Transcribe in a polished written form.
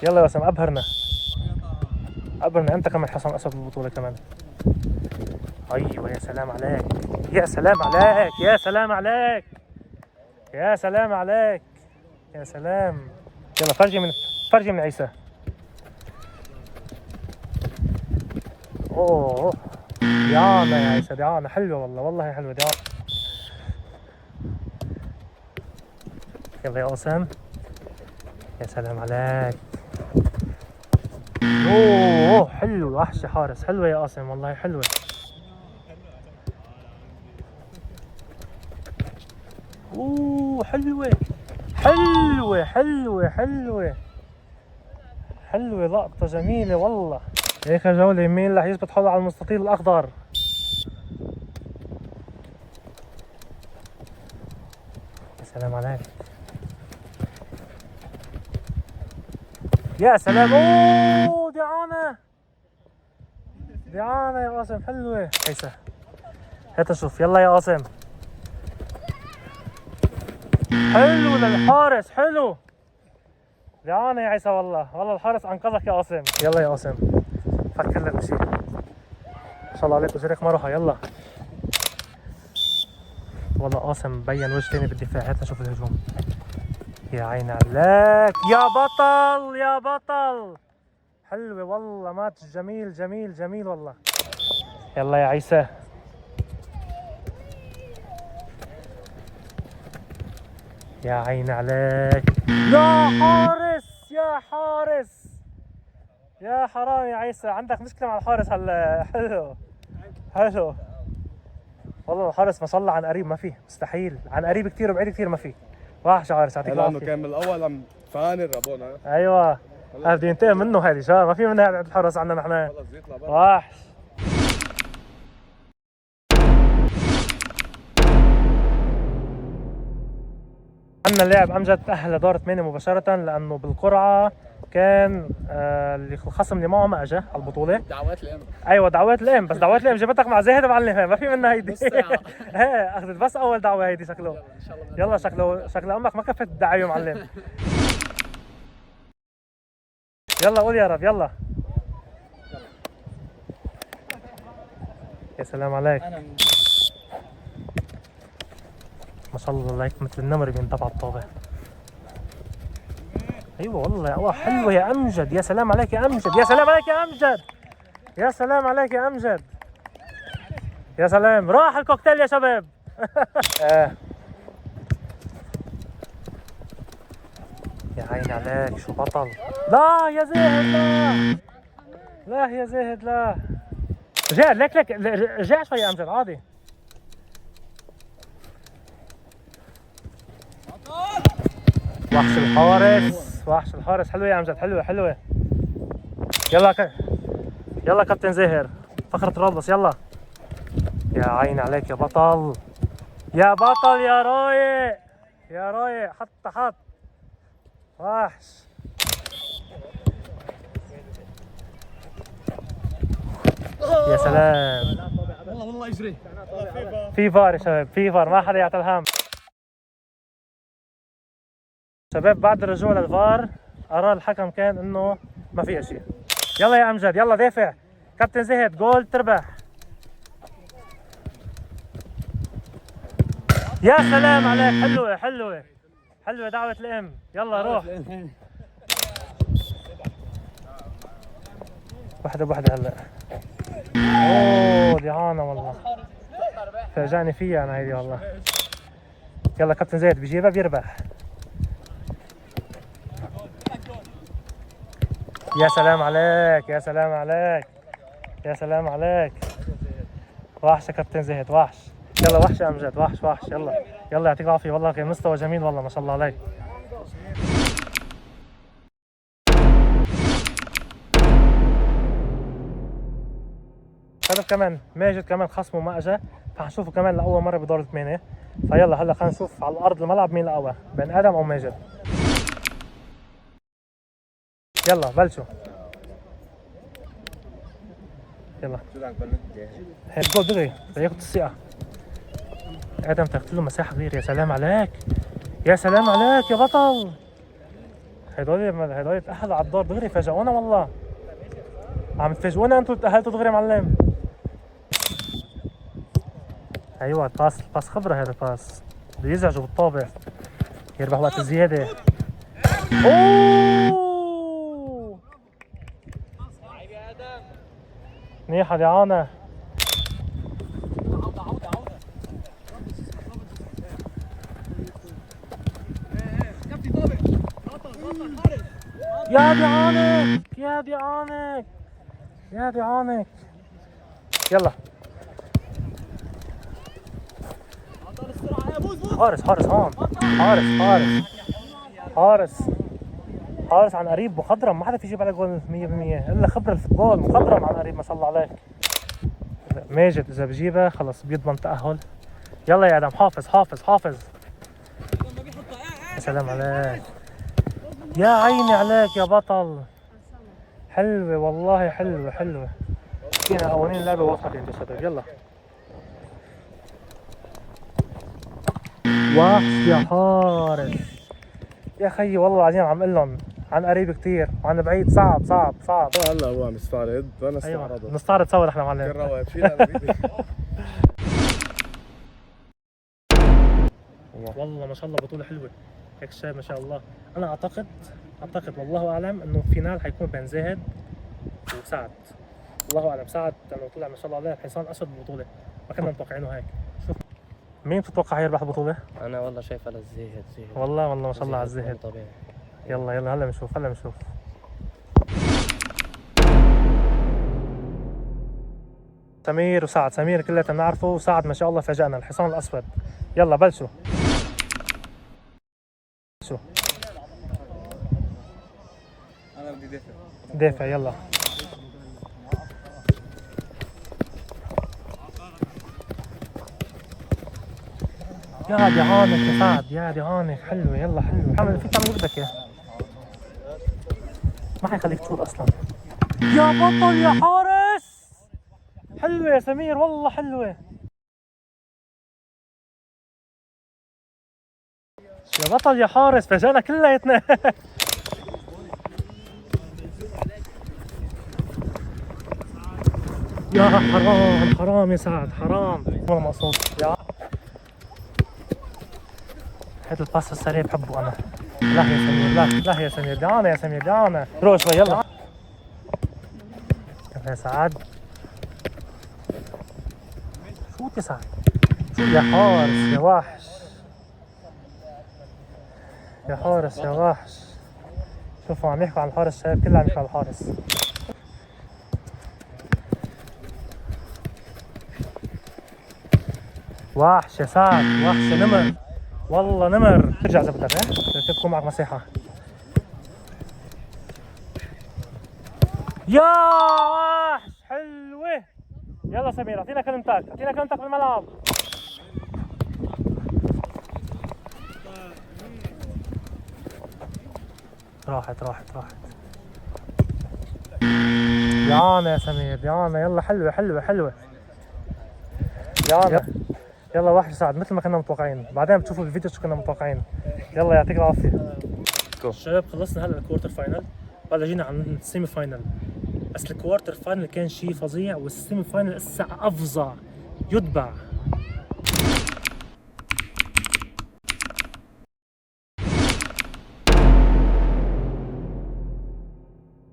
يلا يا وسام ابهرنا انت كمان حصان اسد بالبطوله كمان. ايوه يا سلام عليك يا سلام عليك يا سلام عليك يا سلام عليك يا سلام. يلا فرجي من عيسى. اوه ديانا يا عيسى، ديانا حلوه والله حلوه ديانا. يلا يا قاسم يا سلام عليك. اوه حلو وحش حارس، حلوه يا قاسم والله حلوه. اوه حلوه لقطه جميله والله. هيك جوله مين رح يثبت حوله على المستطيل الاخضر. يا سلام عليك يا سلام. اوه ديانا يا قاسم حلوه. عيسى هات شوف. يلا يا قاسم حلو للحارس حلو. ديانا يا عيسى والله الحارس انقذك يا قاسم. يلا يا قاسم فكر لك بشيء ما شاء الله عليك وجريك ما روحها. يلا والله قاسم بين وجه تاني بالدفاع. هات نشوف الهجوم. يا عيني عليك يا بطل حلوة والله. ماتش جميل والله. يلا يا عيسى يا عيني عليك يا حارس يا حرام يا عيسى. عندك مشكلة مع الحارس هلا. حلو والله الحارس ما شاء الله عن قريب ما فيه، مستحيل عن قريب كثير وبعيد كثير ما فيه. وحش حارس يعطيك العافية. لانه كان من الاول عم فانر ابونا. ايوه بده ينتقم منه هذه شو ما في منها عند الحراس عندنا نحن. وحش. عندنا اللاعب امجد تأهل لدور 8 مباشرة لانه بالقرعة كان الخصم اللي معه ما اجى على البطولة. دعوات الام. ايوه دعوات الام، بس دعوات الام جابتك مع زاهد معلم ما في منها هيدي. ايه اخذت بس اول دعوة هيدي شكله. يلا شكل امك ما كفت الدعاية معلم. يلا قول يا رب يلا. يا سلام عليك ما شاء الله عليك مثل النمر بينطبع الطابع. ايوه والله حلوه يا امجد. يا سلام عليك يا امجد يا سلام عليك يا امجد يا سلام. راح الكوكتيل يا شباب. يا عيني عليك شو بطل. لا يا زاهد لا يا زاهد لا. لك رجع شوي يا امجد عادي. وحش الحارس حلوه يا امجد حلوه. يلا كابتن زاهر فخر طرابلس يلا. يا عيني عليك يا بطل يا رايق حط وحش. يا سلام والله يجري. في فار يا شباب في فار ما حدا يعطي الهم. شباب بعد الرجوع للفار قرار الحكم كان انه ما في شيء. يلا يا امجد يلا دافع كابتن زهد جول تربح. يا سلام عليك حلوه دعوة الام. يلا روح واحدة بوحدة هلا. اوه ديانا والله فاجأني فيها انا هيدي والله. يلا كابتن زيد بيجيبها بيربح. يا سلام عليك وحش يا كابتن زهد وحش. يلا وحش يا امجد وحش يلا يعطيك العافية والله كان مستوى جميل والله ما شاء الله عليك. هدف كمان ماجد كمان خصمه ما اجى فحنشوفه كمان لاول مرة بدور 8. فيلا هلا خلينا نشوف على الارض الملعب مين الاقوى بين ادم او ماجد. يلا بلشوا يلا. الجول دغري بده ياخذ الثقة. ادم تاخذ له مساحة كبيرة. يا سلام عليك يا بطل. هدول تأهلوا على الدور دغري فاجئونا والله. عم تفاجئونا انتوا تأهلتوا دغري معلم. ايوه الباس خبرة هذا الباس. بده يزعجوا بالطابع. يربح وقت الزيادة. اوه منيحة دعانة. يا دعانك يا دعانك يا دعانك. يلا حارس هون. حارس عن قريب مخضرم. ما حدا في يجيب على جول 100% الا خبره الفوتبول. مخضرم عن قريب ما شاء الله عليك. ماجد اذا بجيبها خلص بيضمن تاهل. يلا يا ادم حافظ. يا سلام عليك. يا عيني عليك يا بطل. حلوه والله حلوه. فينا قوانين اللعبه واضحه يا شباب. يلا وحش يا حارس. يا خيي والله العظيم عم اقول لهم عن قريب كتير وعن بعيد صعب. هلا هو عم يستعرض وانا ايوه استعرضت. نستعرض سوا نحن معلم. كان روعة بشيلها والله ما شاء الله بطولة حلوة. هيك الشباب ما شاء الله. انا اعتقد والله اعلم انه الفينال حيكون بين زاهد وسعد. الله اعلم. سعد لانه طلع ما شاء الله عليه الحصان اسود بالبطولة. ما كنا متوقعينه هيك. شوف مين بتتوقع يربح البطولة؟ انا والله شايف على الزاهد. والله ما شاء الله على الزاهد. طبيعي. يلا هلا بنشوف. سمير وسعد. سمير كلنا بنعرفه وسعد ما شاء الله فاجأنا الحصان الاسود. يلا بلشوا. انا بدي دافع. يلا يا دعانك يا سعد. يا دعانك حلوة. يلا حلوة. حمد فيك تعمل بدك اياه. ما حيخليك تشوط اصلا. يا بطل يا حارس. حلوة يا سمير والله حلوة. يا بطل يا حارس فاجأنا كلياتنا. يا حرام يا سعد حرام. والله مقصود. يا هذا الباس السريع بحبه انا. لا يا سمير لا يا سمير. دعانا يا سمير دعانا. روح شوي يلا. يا سعد شوت يا سعد. يا حارس يا وحش. يا حارس يا وحش. شوفوا عم يحكوا عن الحارس. الشباب كلها عم يحكوا عن الحارس. وحش يا سعد. وحش يا نمر. والله نمر. ترجع اذا بدك. تكون معك مساحة. يا وحش حلوة. يلا سمير اعطينا كلمتك بالملعب. راحت. دعانا يا سمير دعانا. يلا حلوة. يلا وحش سعد مثل ما كنا متوقعين. بعدين بتشوفوا الفيديو شو كنا متوقعين. يلا يعطيك العافية. شباب خلصنا هلا الكوارتر فاينل. هلا جينا على السيمي فاينل. بس الكوارتر فاينل كان شيء فظيع والسيمي فاينل لسه افظع. يتبع